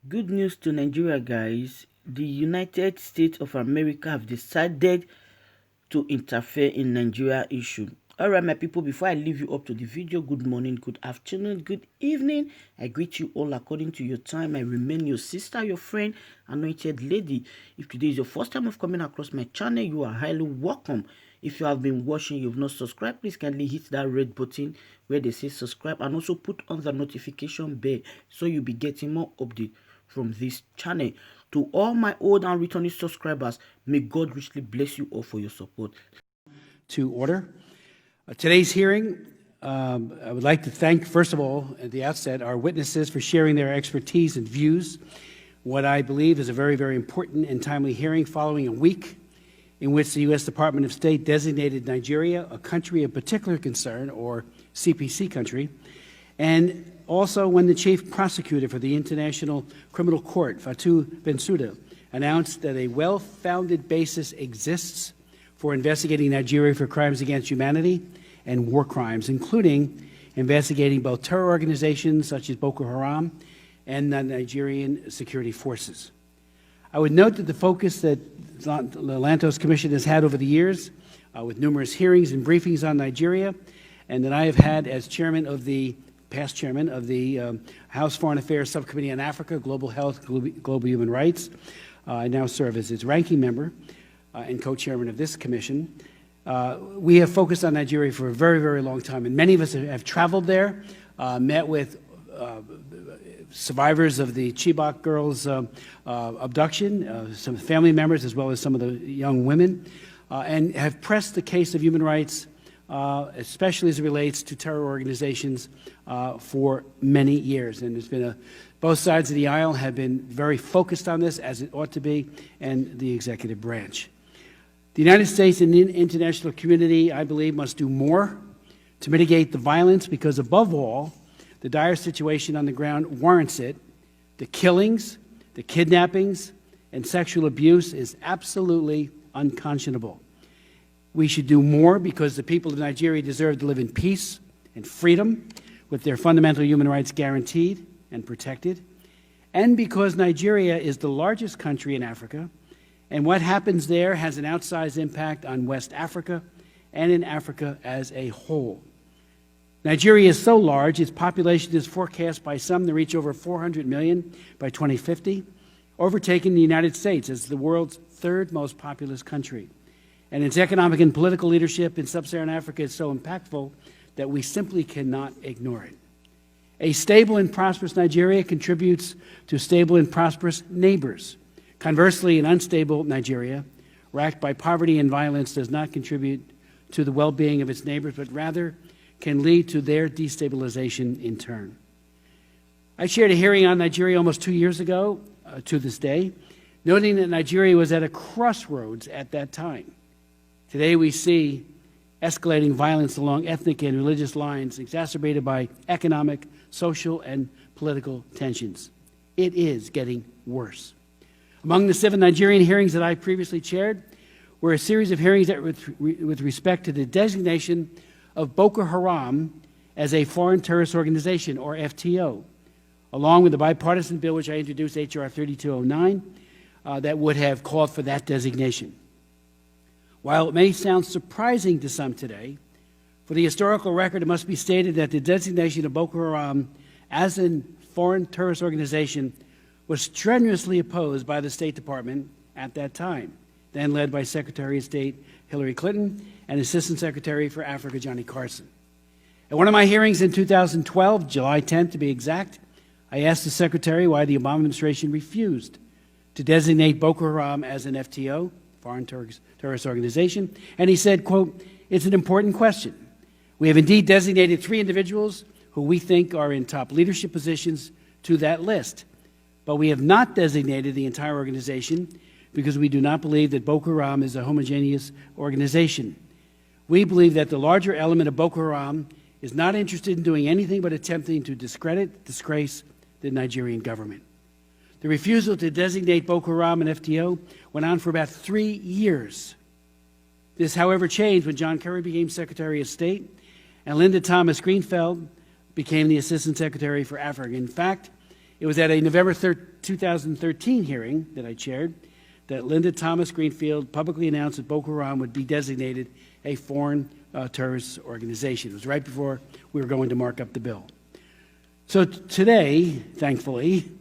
Good news to Nigeria, guys. The United States of America have decided to interfere in Nigeria issue. Alright, my people, before I leave you up to the video, good morning, good afternoon, good evening. I greet you all according to your time. I remain your sister, your friend, anointed lady. If today is your first time of coming across my channel, you are highly welcome. If you have been watching, you've not subscribed, please kindly hit that red button where they say subscribe, and also put on the notification bell so you'll be getting more updates from this channel. To all my old and returning subscribers, may God richly bless you all for your support. To order. Today's hearing, I would like to thank, first of all, at the outset, our witnesses for sharing their expertise and views. What I believe is a very, very important and timely hearing following a week in which the U.S. Department of State designated Nigeria a country of particular concern, or CPC country, and also when the chief prosecutor for the International Criminal Court, Fatou Bensouda, announced that a well-founded basis exists for investigating Nigeria for crimes against humanity and war crimes, including investigating both terror organizations such as Boko Haram and the Nigerian security forces. I would note that the focus that the Lantos Commission has had over the years, with numerous hearings and briefings on Nigeria, and that I have had as past chairman of the House Foreign Affairs Subcommittee on Africa, Global Health, Global Human Rights. I now serve as its ranking member and co-chairman of this commission. We have focused on Nigeria for a very, very long time, and many of us have traveled there, met with survivors of the Chibok girls' abduction, some family members, as well as some of the young women, and have pressed the case of human rights, especially as it relates to terror organizations, for many years. And there's been both sides of the aisle have been very focused on this, as it ought to be, and the executive branch. The United States and the international community, I believe, must do more to mitigate the violence because, above all, the dire situation on the ground warrants it. The killings, the kidnappings, and sexual abuse is absolutely unconscionable. We should do more because the people of Nigeria deserve to live in peace and freedom with their fundamental human rights guaranteed and protected, and because Nigeria is the largest country in Africa, and what happens there has an outsized impact on West Africa and in Africa as a whole. Nigeria is so large, its population is forecast by some to reach over 400 million by 2050, overtaking the United States as the world's third most populous country. And its economic and political leadership in sub-Saharan Africa is so impactful that we simply cannot ignore it. A stable and prosperous Nigeria contributes to stable and prosperous neighbors. Conversely, an unstable Nigeria, racked by poverty and violence, does not contribute to the well-being of its neighbors, but rather can lead to their destabilization in turn. I chaired a hearing on Nigeria almost 2 years ago, to this day, noting that Nigeria was at a crossroads at that time. Today we see escalating violence along ethnic and religious lines, exacerbated by economic, social, and political tensions. It is getting worse. Among the 7 Nigerian hearings that I previously chaired were a series of hearings that with respect to the designation of Boko Haram as a foreign terrorist organization, or FTO, along with the bipartisan bill which I introduced, H.R. 3209, that would have called for that designation. While it may sound surprising to some today, for the historical record, it must be stated that the designation of Boko Haram as a foreign terrorist organization was strenuously opposed by the State Department at that time, then led by Secretary of State Hillary Clinton and Assistant Secretary for Africa Johnny Carson. At one of my hearings in 2012, July 10th to be exact, I asked the Secretary why the Obama administration refused to designate Boko Haram as an FTO, foreign terrorist organization, and he said, quote, "It's an important question. We have indeed designated 3 individuals who we think are in top leadership positions to that list, but we have not designated the entire organization because we do not believe that Boko Haram is a homogeneous organization. We believe that the larger element of Boko Haram is not interested in doing anything but attempting to discredit, disgrace the Nigerian government." The refusal to designate Boko Haram an FTO went on for about 3 years. This, however, changed when John Kerry became Secretary of State and Linda Thomas Greenfield became the Assistant Secretary for Africa. In fact, It was at a November 2013 hearing that I chaired that Linda Thomas Greenfield publicly announced that Boko Haram would be designated a foreign terrorist organization. It was right before we were going to mark up the bill. So today, thankfully,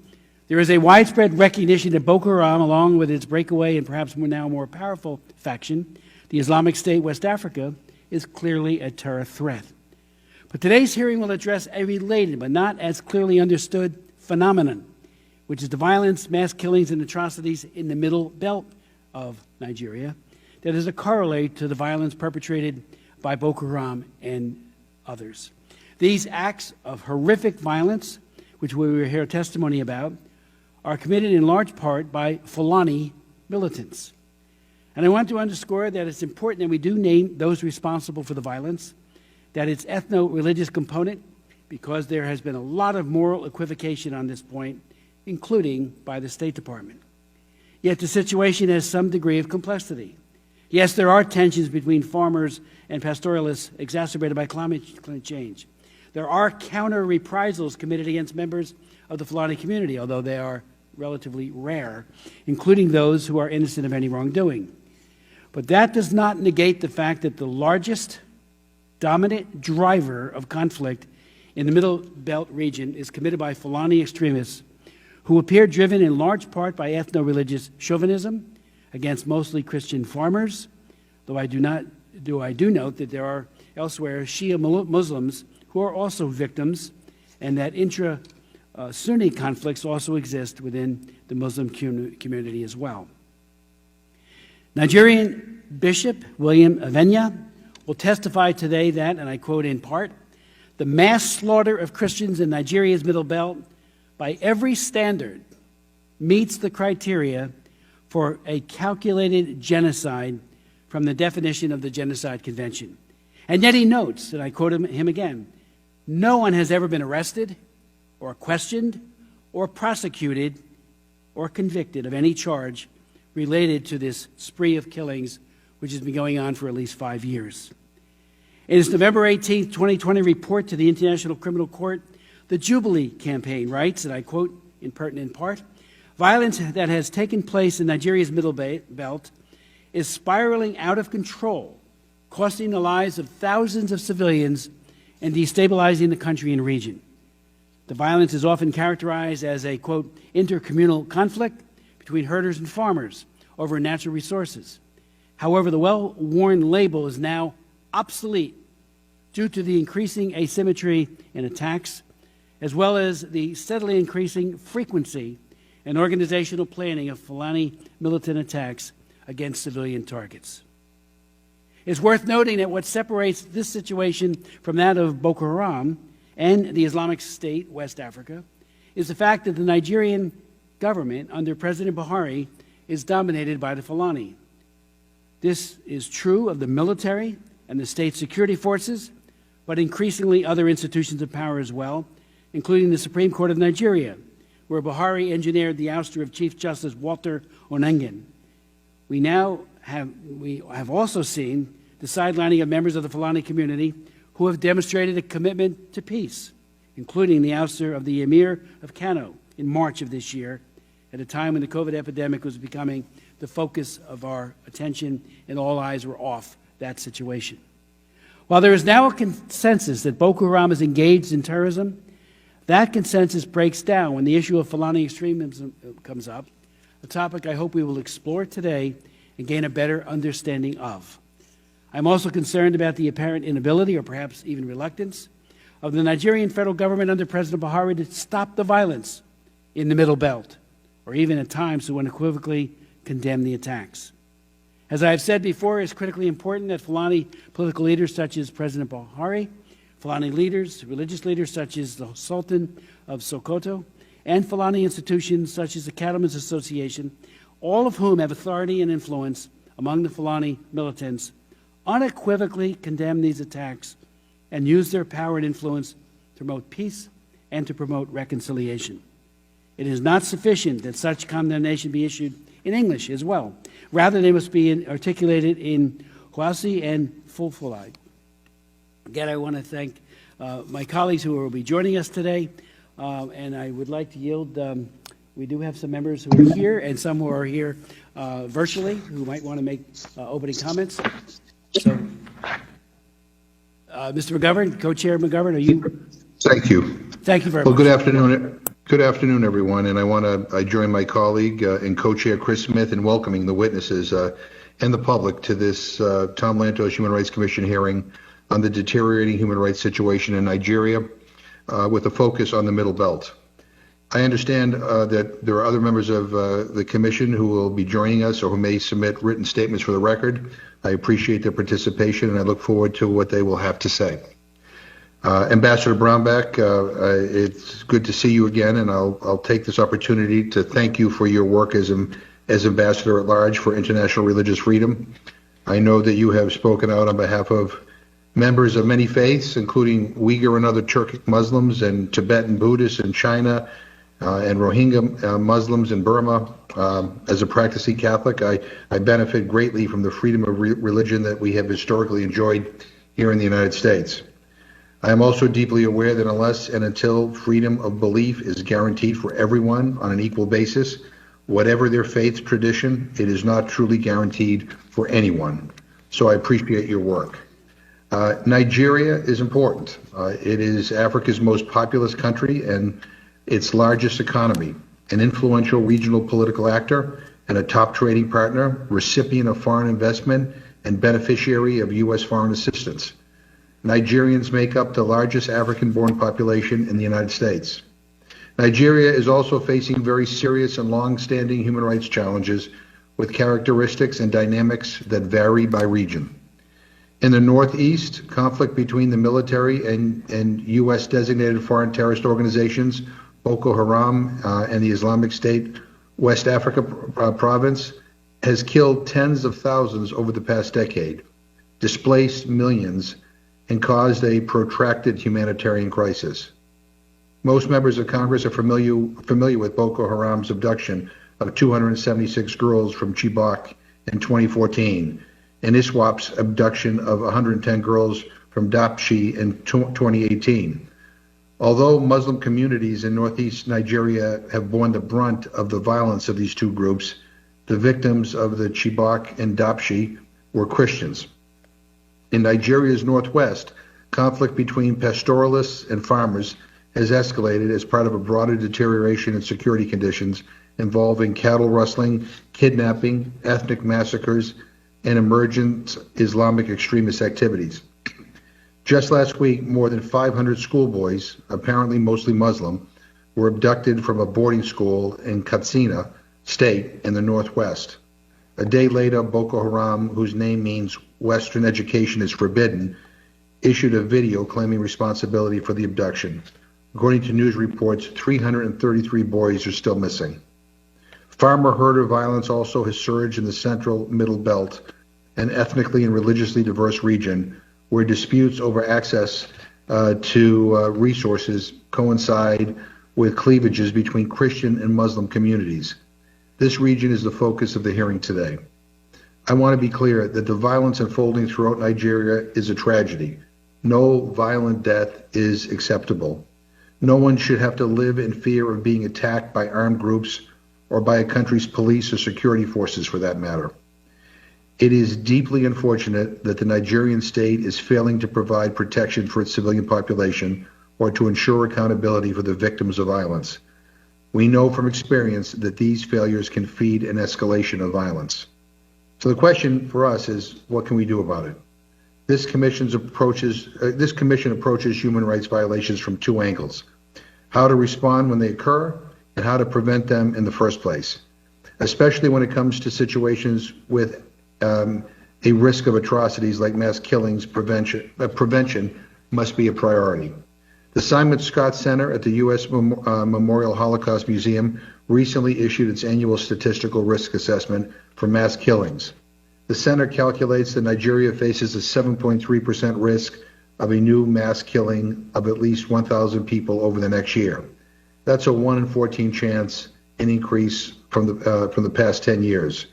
there is a widespread recognition that Boko Haram, along with its breakaway and perhaps now more powerful faction, the Islamic State West Africa, is clearly a terror threat. But today's hearing will address a related but not as clearly understood phenomenon, which is the violence, mass killings, and atrocities in the middle belt of Nigeria that is a correlate to the violence perpetrated by Boko Haram and others. These acts of horrific violence, which we will hear testimony about, are committed in large part by Fulani militants. And I want to underscore that it's important that we do name those responsible for the violence, that its ethno-religious component, because there has been a lot of moral equivocation on this point, including by the State Department. Yet the situation has some degree of complexity. Yes, there are tensions between farmers and pastoralists exacerbated by climate change. There are counter-reprisals committed against members of the Fulani community, although they are relatively rare, including those who are innocent of any wrongdoing. But that does not negate the fact that the largest dominant driver of conflict in the Middle Belt region is committed by Fulani extremists who appear driven in large part by ethno-religious chauvinism against mostly Christian farmers, though I do note that there are elsewhere Shia Muslims who are also victims, and that intra-Sunni conflicts also exist within the Muslim community as well. Nigerian Bishop William Avenya will testify today that, and I quote in part, "The mass slaughter of Christians in Nigeria's Middle Belt, by every standard, meets the criteria for a calculated genocide from the definition of the Genocide Convention." And yet he notes, and I quote him again, "No one has ever been arrested or questioned or prosecuted or convicted of any charge related to this spree of killings which has been going on for at least 5 years." In its November 18, 2020 report to the International Criminal Court, the Jubilee Campaign writes, and I quote in pertinent part, "Violence that has taken place in Nigeria's Middle Belt is spiraling out of control, costing the lives of thousands of civilians and destabilizing the country and region. The violence is often characterized as a, quote, intercommunal conflict between herders and farmers over natural resources. However, the well-worn label is now obsolete due to the increasing asymmetry in attacks, as well as the steadily increasing frequency and organizational planning of Fulani militant attacks against civilian targets." It's worth noting that what separates this situation from that of Boko Haram and the Islamic State, West Africa, is the fact that the Nigerian government under President Buhari is dominated by the Fulani. This is true of the military and the state security forces, but increasingly other institutions of power as well, including the Supreme Court of Nigeria, where Buhari engineered the ouster of Chief Justice Walter Onengan. We have also seen the sidelining of members of the Fulani community who have demonstrated a commitment to peace, including the ouster of the Emir of Kano in March of this year, at a time when the COVID epidemic was becoming the focus of our attention and all eyes were off that situation. While there is now a consensus that Boko Haram is engaged in terrorism, that consensus breaks down when the issue of Fulani extremism comes up, a topic I hope we will explore today and gain a better understanding of. I'm also concerned about the apparent inability, or perhaps even reluctance, of the Nigerian federal government under President Buhari to stop the violence in the Middle Belt, or even at times to unequivocally condemn the attacks. As I have said before, it's critically important that Fulani political leaders such as President Buhari, Fulani leaders, religious leaders such as the Sultan of Sokoto, and Fulani institutions such as the Cattlemen's Association, all of whom have authority and influence among the Fulani militants, unequivocally condemn these attacks and use their power and influence to promote peace and to promote reconciliation. It is not sufficient that such condemnation be issued in English as well. Rather, they must be articulated in Hausa and Fulfulde. Again, I want to thank my colleagues who will be joining us today. and I would like to yield. We do have some members who are here and some who are here virtually who might want to make opening comments. So, Mr. McGovern, Co-Chair McGovern, are you? Thank you. Thank you very Well, much. good afternoon. Good afternoon, everyone. And I join my colleague and co-chair Chris Smith in welcoming the witnesses and the public to this Tom Lantos Human Rights Commission hearing on the deteriorating human rights situation in Nigeria with a focus on the Middle Belt. I understand that there are other members of the commission who will be joining us or who may submit written statements for the record. I appreciate their participation and I look forward to what they will have to say. Ambassador Brownback, it's good to see you again, and I'll take this opportunity to thank you for your work as Ambassador at Large for International Religious Freedom. I know that you have spoken out on behalf of members of many faiths, including Uyghur and other Turkic Muslims and Tibetan Buddhists in China and Rohingya Muslims in Burma. As a practicing Catholic, I benefit greatly from the freedom of religion that we have historically enjoyed here in the United States. I am also deeply aware that unless and until freedom of belief is guaranteed for everyone on an equal basis, whatever their faith tradition, it is not truly guaranteed for anyone. So I appreciate your work. Nigeria is important. It is Africa's most populous country and its largest economy, an influential regional political actor and a top trading partner, recipient of foreign investment and beneficiary of U.S. foreign assistance. Nigerians make up the largest African-born population in the United States. Nigeria is also facing very serious and long-standing human rights challenges with characteristics and dynamics that vary by region. In the Northeast, conflict between the military and U.S. designated foreign terrorist organizations, Boko Haram and the Islamic State West Africa province, has killed tens of thousands over the past decade, displaced millions, and caused a protracted humanitarian crisis. Most members of Congress are familiar with Boko Haram's abduction of 276 girls from Chibok in 2014, and ISWAP's abduction of 110 girls from Dapchi in 2018. Although Muslim communities in northeast Nigeria have borne the brunt of the violence of these two groups, the victims of the Chibok and Dapchi were Christians. In Nigeria's northwest, conflict between pastoralists and farmers has escalated as part of a broader deterioration in security conditions involving cattle rustling, kidnapping, ethnic massacres, and emergent Islamic extremist activities. Just last week, more than 500 schoolboys, apparently mostly Muslim, were abducted from a boarding school in Katsina State in the northwest. A day later, Boko Haram, whose name means Western education is forbidden, issued a video claiming responsibility for the abduction. According to news reports, 333 boys are still missing. Farmer-herder violence also has surged in the central Middle Belt, an ethnically and religiously diverse region where disputes over access to resources coincide with cleavages between Christian and Muslim communities. This region is the focus of the hearing today. I want to be clear that the violence unfolding throughout Nigeria is a tragedy. No violent death is acceptable. No one should have to live in fear of being attacked by armed groups or by a country's police or security forces for that matter. It is deeply unfortunate that the Nigerian state is failing to provide protection for its civilian population or to ensure accountability for the victims of violence. We know from experience that these failures can feed an escalation of violence. So the question for us is, what can we do about it? This commission approaches human rights violations from two angles: how to respond when they occur and how to prevent them in the first place, especially when it comes to situations with a risk of atrocities like mass killings. Prevention must be a priority. The Simon Scott Center at the U.S. Memorial Holocaust Museum recently issued its annual statistical risk assessment for mass killings. The center calculates that Nigeria faces a 7.3% risk of a new mass killing of at least 1,000 people over the next year. That's a 1 in 14 chance, an increase from the past 10 years.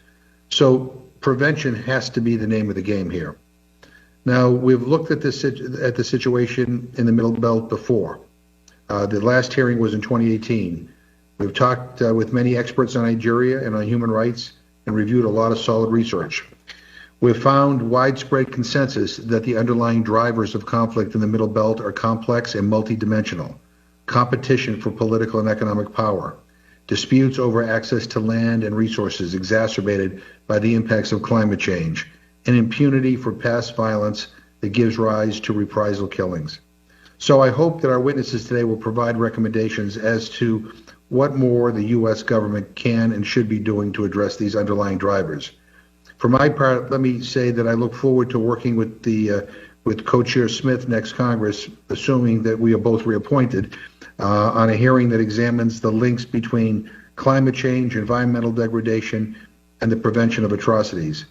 So prevention has to be the name of the game here. Now, we've looked at the situation in the Middle Belt before. The last hearing was in 2018. We've talked with many experts on Nigeria and on human rights and reviewed a lot of solid research. We've found widespread consensus that the underlying drivers of conflict in the Middle Belt are complex and multidimensional. Competition for political and economic power, disputes over access to land and resources exacerbated by the impacts of climate change, and impunity for past violence that gives rise to reprisal killings. So I hope that our witnesses today will provide recommendations as to what more the U.S. government can and should be doing to address these underlying drivers. For my part, let me say that I look forward to working with with Co-Chair Smith next Congress, assuming that we are both reappointed, on a hearing that examines the links between climate change, environmental degradation, and the prevention of atrocities.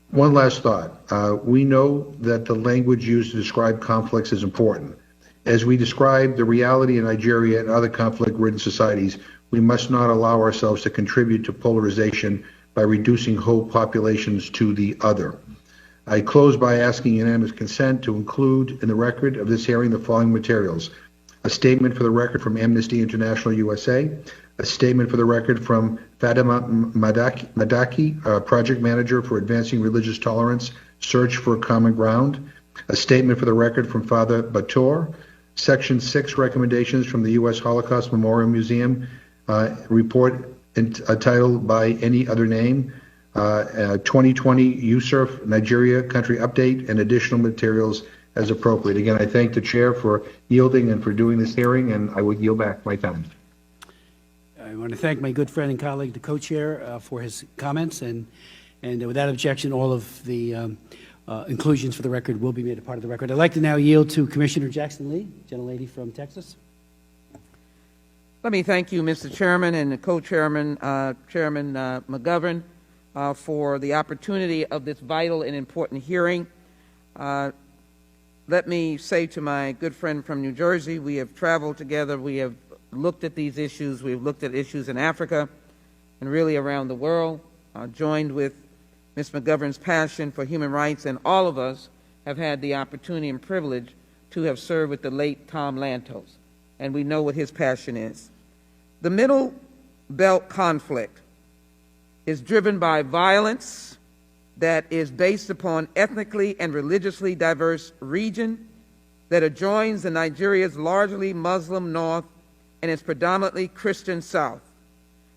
One last thought. We know that the language used to describe conflicts is important. As we describe the reality in Nigeria and other conflict-ridden societies, we must not allow ourselves to contribute to polarization by reducing whole populations to the other. I close by asking unanimous consent to include in the record of this hearing the following materials: a statement for the record from Amnesty International USA, a statement for the record from Fatima Madaki, Project Manager for Advancing Religious Tolerance, Search for Common Ground, a statement for the record from Father Bator, Section 6 recommendations from the U.S. Holocaust Memorial Museum, report titled by any other name, 2020 USURF Nigeria Country Update, and additional materials as appropriate. Again, I thank the chair for yielding and for doing this hearing, and I would yield back my time. I want to thank my good friend and colleague, the co-chair, for his comments, and without objection, all of the inclusions for the record will be made a part of the record. I'd like to now yield to Commissioner Jackson Lee, gentlelady from Texas. Let me thank you, Mr. Chairman, and the co-chairman, Chairman McGovern, for the opportunity of this vital and important hearing. Let me say to my good friend from New Jersey, we have traveled together, we have looked at these issues, we've looked at issues in Africa and really around the world, joined with Ms. McGovern's passion for human rights, and all of us have had the opportunity and privilege to have served with the late Tom Lantos, and we know what his passion is. The Middle Belt conflict is driven by violence that is based upon ethnically and religiously diverse region that adjoins the Nigeria's largely Muslim north and its predominantly Christian south.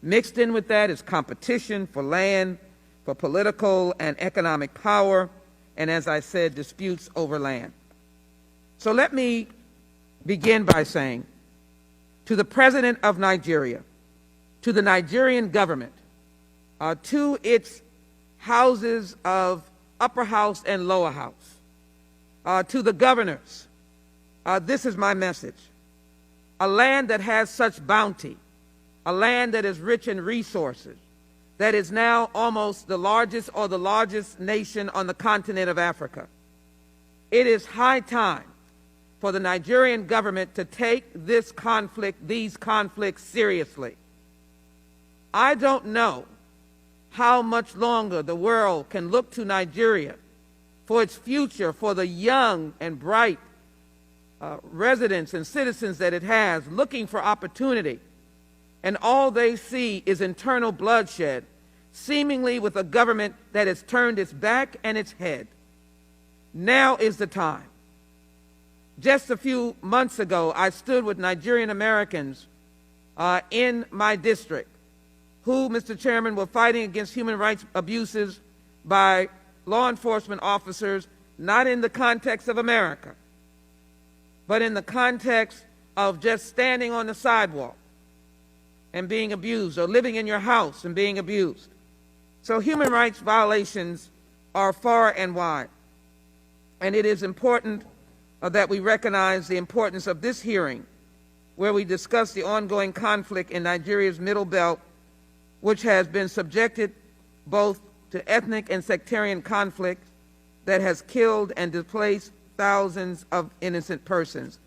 Mixed in with that is competition for land, for political and economic power, and as I said, disputes over land. So let me begin by saying to the President of Nigeria, to the Nigerian government, to its houses of upper house and lower house, to the governors, this is my message. A land that has such bounty, a land that is rich in resources, that is now almost the largest or the largest nation on the continent of Africa. It is high time for the Nigerian government to take this conflict, these conflicts seriously. I don't know how much longer the world can look to Nigeria for its future, for the young and bright residents and citizens that it has, looking for opportunity, and all they see is internal bloodshed, seemingly with a government that has turned its back and its head. Now is the time. Just a few months ago, I stood with Nigerian Americans in my district who, Mr. Chairman, were fighting against human rights abuses by law enforcement officers, not in the context of America, but in the context of just standing on the sidewalk and being abused, or living in your house and being abused. So human rights violations are far and wide. And it is important that we recognize the importance of this hearing, where we discuss the ongoing conflict in Nigeria's Middle Belt, which has been subjected both to ethnic and sectarian conflict that has killed and displaced thousands of innocent persons.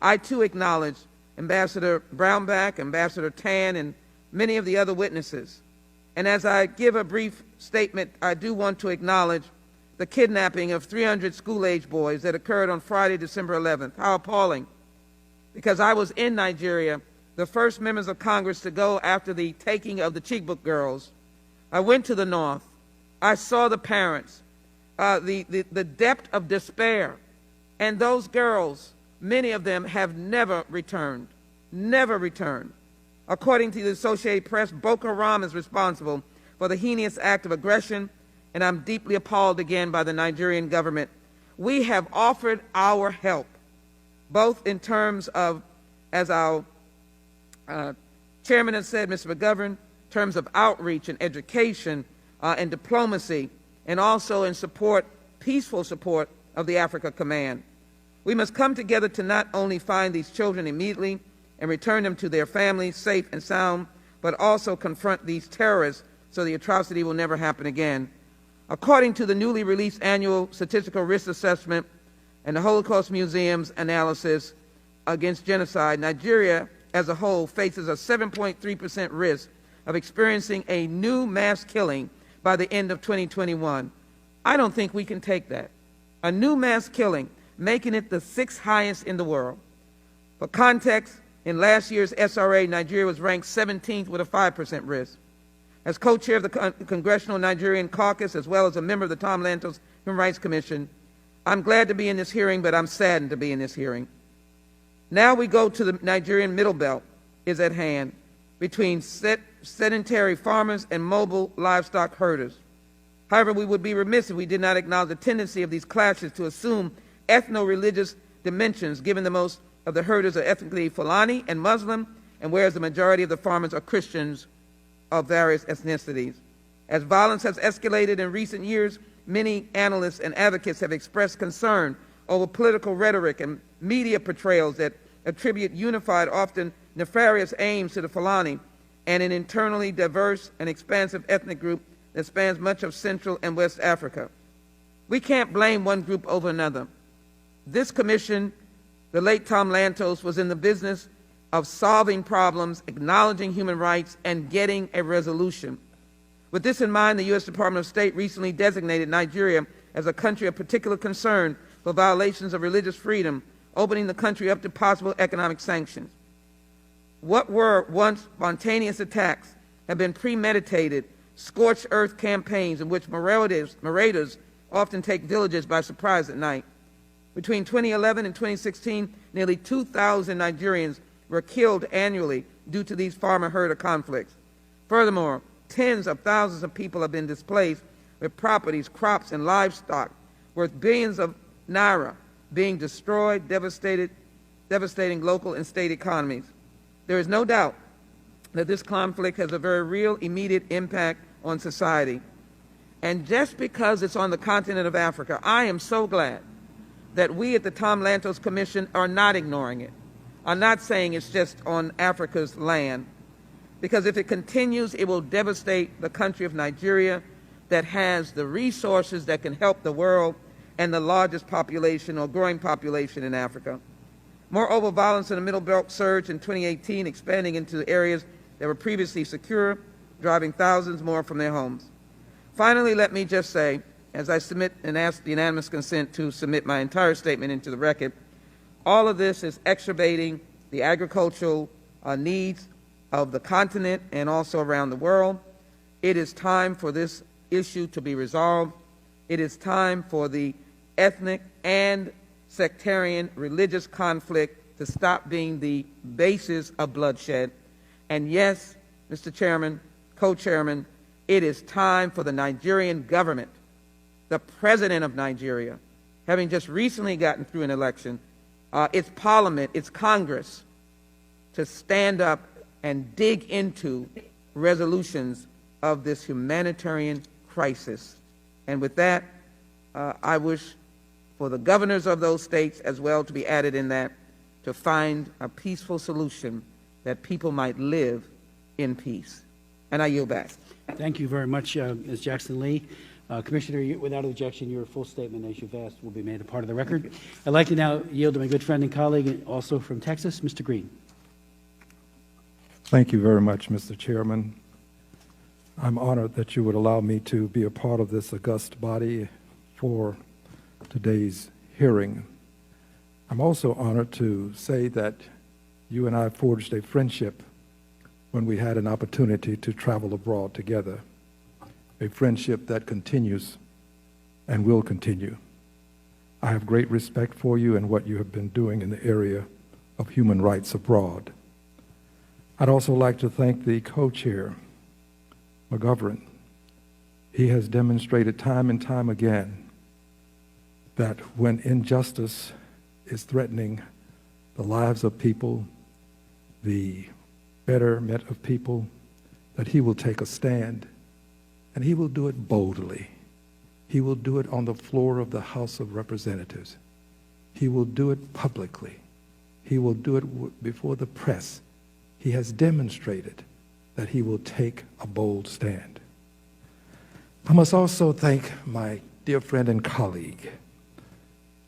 I too acknowledge Ambassador Brownback, Ambassador Tan, and many of the other witnesses. And as I give a brief statement, I do want to acknowledge the kidnapping of 300 school-age boys that occurred on Friday, December 11th. How appalling because I was in Nigeria, the first members of Congress to go after the taking of the Chibok girls. I went to the north. I saw the parents, the depth of despair. And those girls, many of them have never returned, never returned. According to the Associated Press, Boko Haram is responsible for the heinous act of aggression, and I'm deeply appalled again by the Nigerian government. We have offered our help, both in terms of, as our chairman has said, Mr. McGovern, in terms of outreach and education and diplomacy, and also in support, peaceful support of the Africa Command. We must come together to not only find these children immediately and return them to their families safe and sound, but also confront these terrorists so the atrocity will never happen again. According to the newly released annual statistical risk assessment and the Holocaust Museum's analysis against genocide, Nigeria as a whole faces a 7.3% risk of experiencing a new mass killing by the end of 2021. I don't think we can take that. A new mass killing, making it the 6th highest in the world. For context, in last year's SRA, Nigeria was ranked 17th with a 5% risk. As co-chair of the Congressional Nigerian Caucus, as well as a member of the Tom Lantos Human Rights Commission, I'm glad to be in this hearing, but I'm saddened to be in this hearing. Now we go to the Nigerian Middle Belt is at hand between sedentary farmers and mobile livestock herders. However, we would be remiss if we did not acknowledge the tendency of these clashes to assume ethno-religious dimensions, given the most of the herders are ethnically Fulani and Muslim, and whereas the majority of the farmers are Christians of various ethnicities. As violence has escalated in recent years, many analysts and advocates have expressed concern over political rhetoric and media portrayals that attribute unified, often nefarious aims to the Fulani and an internally diverse and expansive ethnic group that spans much of Central and West Africa. We can't blame one group over another. This commission, the late Tom Lantos, was in the business of solving problems, acknowledging human rights, and getting a resolution. With this in mind, the U.S. Department of State recently designated Nigeria as a country of particular concern for violations of religious freedom, opening the country up to possible economic sanctions. What were once spontaneous attacks have been premeditated, scorched earth campaigns in which marauders often take villages by surprise at night. Between 2011 and 2016, nearly 2,000 Nigerians were killed annually due to these farmer-herder conflicts. Furthermore, tens of thousands of people have been displaced, with properties, crops, and livestock worth billions of naira being destroyed, devastating local and state economies. There is no doubt that this conflict has a very real, immediate impact on society. And just because it's on the continent of Africa, I am so glad that we at the Tom Lantos Commission are not ignoring it, are not saying it's just on Africa's land, because if it continues, it will devastate the country of Nigeria that has the resources that can help the world and the largest population or growing population in Africa. Moreover, violence in the Middle Belt surged in 2018, expanding into areas that were previously secure, driving thousands more from their homes. Finally, let me just say, as I submit and ask the unanimous consent to submit my entire statement into the record, all of this is exacerbating the agricultural needs of the continent and also around the world. It is time for this issue to be resolved. It is time for the ethnic and sectarian religious conflict to stop being the basis of bloodshed. And yes, Mr. Chairman, co-chairman, it is time for the Nigerian government, the president of Nigeria, having just recently gotten through an election, its parliament, its Congress, to stand up and dig into resolutions of this humanitarian crisis. And with that, I wish for the governors of those states as well to be added in that, to find a peaceful solution that people might live in peace. And I yield back. Thank you very much, Ms. Jackson-Lee. Commissioner, without objection, your full statement, as you've asked, will be made a part of the record. I'd like to now yield to my good friend and colleague, also from Texas, Mr. Green. Thank you very much, Mr. Chairman. I'm honored that you would allow me to be a part of this august body for today's hearing. I'm also honored to say that you and I forged a friendship when we had an opportunity to travel abroad together, a friendship that continues and will continue. I have great respect for you and what you have been doing in the area of human rights abroad. I'd also like to thank the co-chair, McGovern. He has demonstrated time and time again that when injustice is threatening the lives of people, the betterment of people, that he will take a stand, and he will do it boldly. He will do it on the floor of the House of Representatives. He will do it publicly. He will do it before the press. He has demonstrated that he will take a bold stand. I must also thank my dear friend and colleague,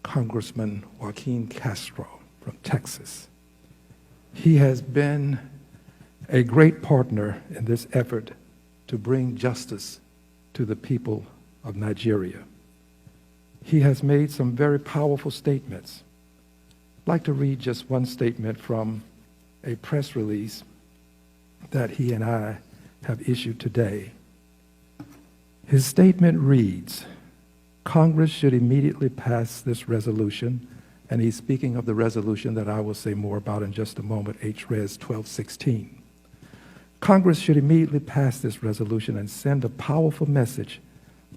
Congressman Joaquin Castro from Texas. He has been a great partner in this effort to bring justice to the people of Nigeria. He has made some very powerful statements. I'd like to read just one statement from a press release that he and I have issued today. His statement reads, Congress should immediately pass this resolution, and he's speaking of the resolution that I will say more about in just a moment, H-Res 1216. Congress should immediately pass this resolution and send a powerful message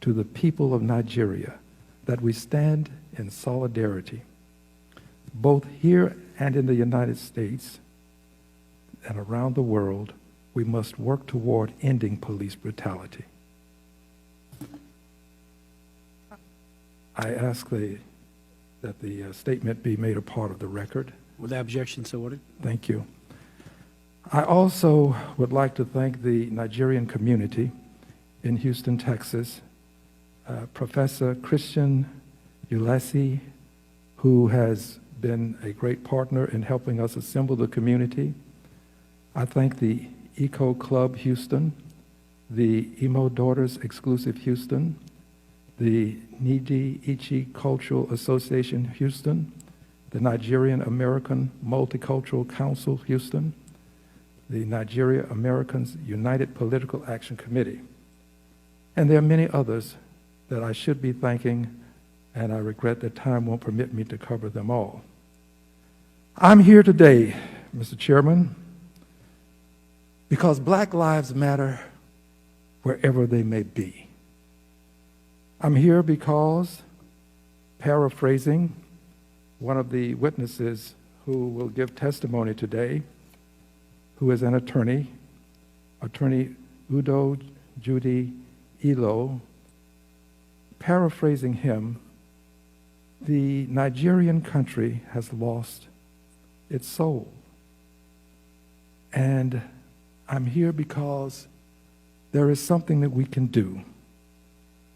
to the people of Nigeria that we stand in solidarity, both here and in the United States and around the world. We must work toward ending police brutality. I ask that the statement be made a part of the record. Without objection, so ordered. Thank you. I also would like to thank the Nigerian community in Houston, Texas, Professor Christian Ulasi, who has been a great partner in helping us assemble the community. I thank the Eco Club Houston, the Imo Daughters Exclusive Houston, the Niji Ichi Cultural Association Houston, the Nigerian American Multicultural Council Houston, the Nigeria Americans United Political Action Committee. And there are many others that I should be thanking, and I regret that time won't permit me to cover them all. I'm here today, Mr. Chairman, because Black lives matter wherever they may be. I'm here because, paraphrasing one of the witnesses who will give testimony today, who is an attorney, Attorney Udo Judy Ilo, paraphrasing him, the Nigerian country has lost its soul. And I'm here because there is something that we can do.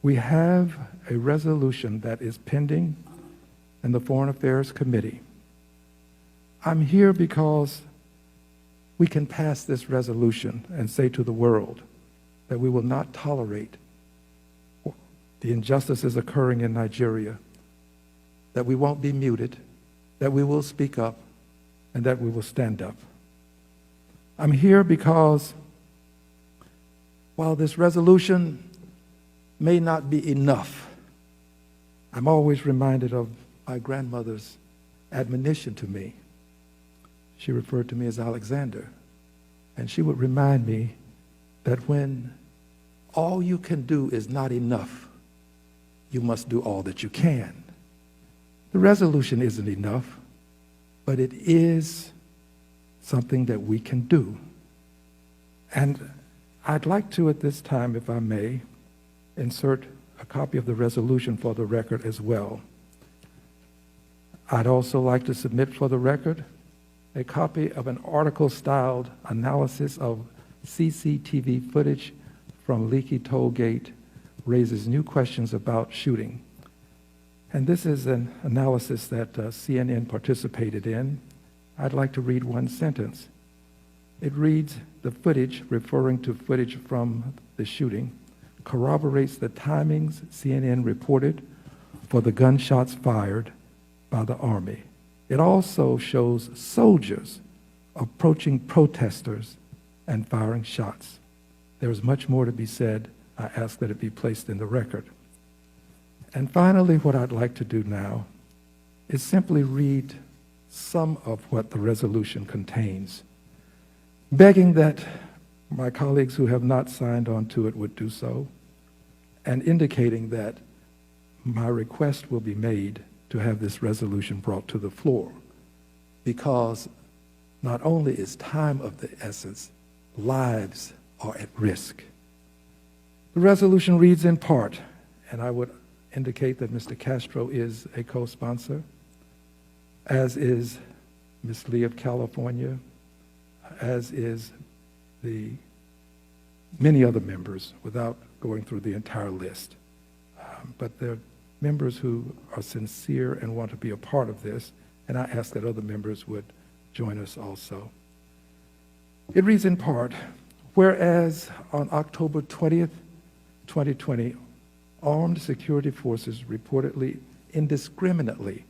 We have a resolution that is pending in the Foreign Affairs Committee. I'm here because we can pass this resolution and say to the world that we will not tolerate the injustices occurring in Nigeria, that we won't be muted, that we will speak up, and that we will stand up. I'm here because while this resolution may not be enough, I'm always reminded of my grandmother's admonition to me. She referred to me as Alexander, and she would remind me that when all you can do is not enough, you must do all that you can. The resolution isn't enough, but it is something that we can do. And I'd like to, at this time, if I may, insert a copy of the resolution for the record as well. I'd also like to submit for the record a copy of an article-styled analysis of CCTV footage from Leaky Toll Gate raises new questions about shooting. And this is an analysis that CNN participated in. I'd like to read one sentence. It reads, the footage, referring to footage from the shooting, corroborates the timings CNN reported for the gunshots fired by the Army. It also shows soldiers approaching protesters and firing shots. There is much more to be said. I ask that it be placed in the record. And finally, what I'd like to do now is simply read some of what the resolution contains, begging that my colleagues who have not signed on to it would do so, and indicating that my request will be made to have this resolution brought to the floor, because not only is time of the essence, lives are at risk. The resolution reads in part, and I would indicate that Mr. Castro is a co-sponsor, as is Ms. Lee of California, as is the many other members, without going through the entire list. But there are members who are sincere and want to be a part of this, and I ask that other members would join us also. It reads in part, whereas on October 20th, 2020, armed security forces reportedly indiscriminately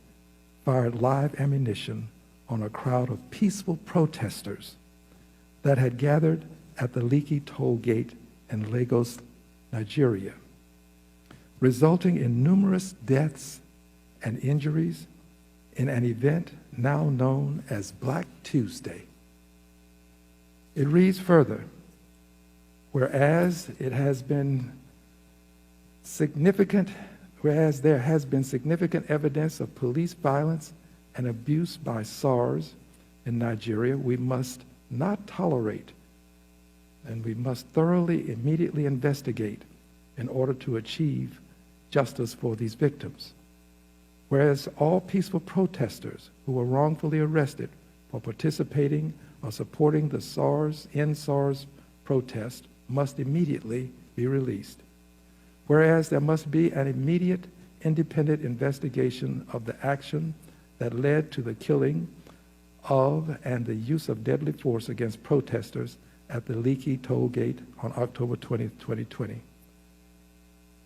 fired live ammunition on a crowd of peaceful protesters that had gathered at the Lekki toll gate in Lagos, Nigeria, resulting in numerous deaths and injuries in an event now known as Black Tuesday. It reads further, whereas there has been significant evidence of police violence and abuse by SARS in Nigeria, we must not tolerate, and we must thoroughly, immediately investigate in order to achieve justice for these victims. Whereas all peaceful protesters who were wrongfully arrested for participating or supporting the End SARS protest must immediately be released. Whereas there must be an immediate independent investigation of the action that led to the killing of and the use of deadly force against protesters at the Lekki toll gate on October 20th, 2020.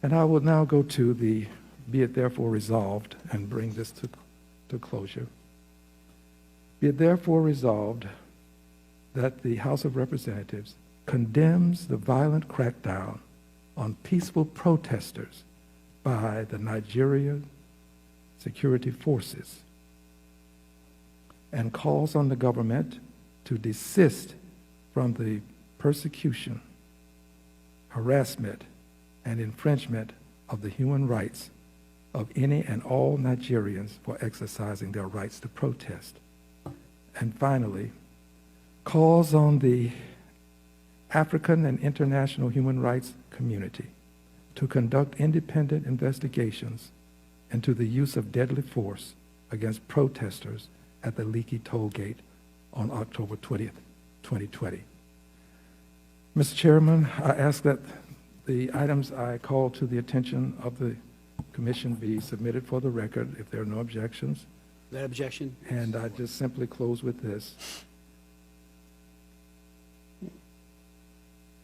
And I will now go to the be it therefore resolved and bring this to closure. Be it therefore resolved that the House of Representatives condemns the violent crackdown on peaceful protesters by the Nigerian security forces and calls on the government to desist from the persecution, harassment, and infringement of the human rights of any and all Nigerians for exercising their rights to protest. And finally, calls on the African and international human rights community to conduct independent investigations into the use of deadly force against protesters at the Lekki toll gate on October 20th, 2020. Mr. Chairman, I ask that the items I call to the attention of the Commission be submitted for the record if there are no objections. That objection? And I just simply close with this.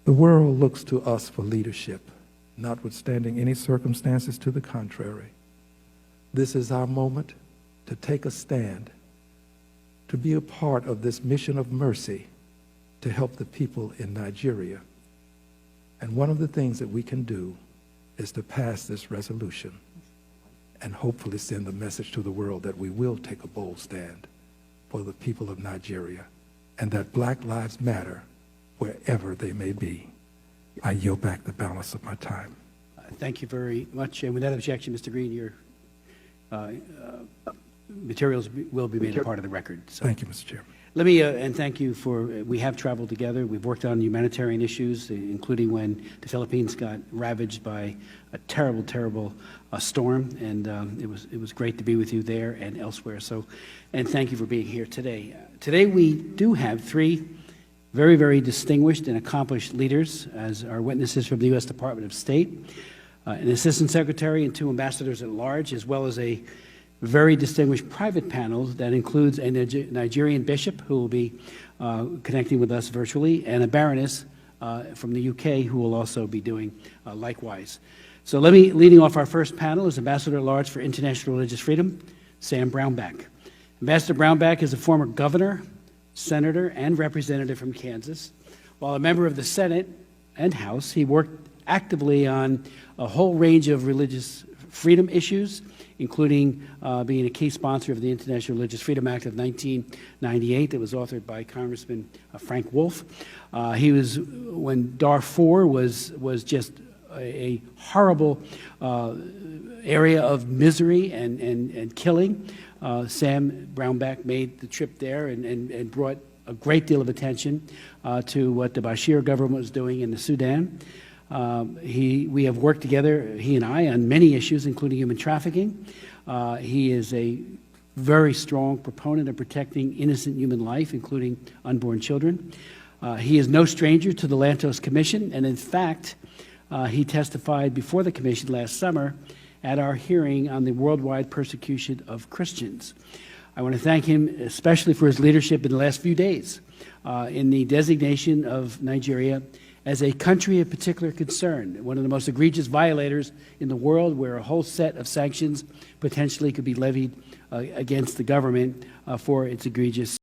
The world looks to us for leadership, notwithstanding any circumstances to the contrary. This is our moment to take a stand, to be a part of this mission of mercy to help the people in Nigeria. And one of the things that we can do is to pass this resolution and hopefully send the message to the world that we will take a bold stand for the people of Nigeria and that Black lives matter wherever they may be. I yield back the balance of my time. Thank you very much. And without objection, Mr. Green, your materials will be made a part of the record. So. Thank you, Mr. Chairman. Let me, and thank you for, we have traveled together. We've worked on humanitarian issues, including when the Philippines got ravaged by a terrible, terrible storm. And it was great to be with you there and elsewhere. So, and thank you for being here today. Today we do have three very, very distinguished and accomplished leaders as our witnesses from the U.S. Department of State, an Assistant Secretary and two ambassadors at large, as well as a very distinguished private panel that includes a Nigerian bishop who will be connecting with us virtually, and a baroness from the UK who will also be doing likewise. So leading off our first panel is Ambassador at Large for International Religious Freedom, Sam Brownback. Ambassador Brownback is a former governor senator, and representative from Kansas. While a member of the Senate and House, he worked actively on a whole range of religious freedom issues, including being a key sponsor of the International Religious Freedom Act of 1998 that was authored by Congressman Frank Wolf. He was, when Darfur was just a horrible area of misery and killing, Sam Brownback made the trip there and brought a great deal of attention to what the Bashir government was doing in the Sudan. We have worked together, he and I, on many issues, including human trafficking. He is a very strong proponent of protecting innocent human life, including unborn children. He is no stranger to the Lantos Commission, and in fact, he testified before the commission last summer at our hearing on the worldwide persecution of Christians. I want to thank him especially for his leadership in the last few days in the designation of Nigeria as a country of particular concern, one of the most egregious violators in the world, where a whole set of sanctions potentially could be levied against the government for its egregious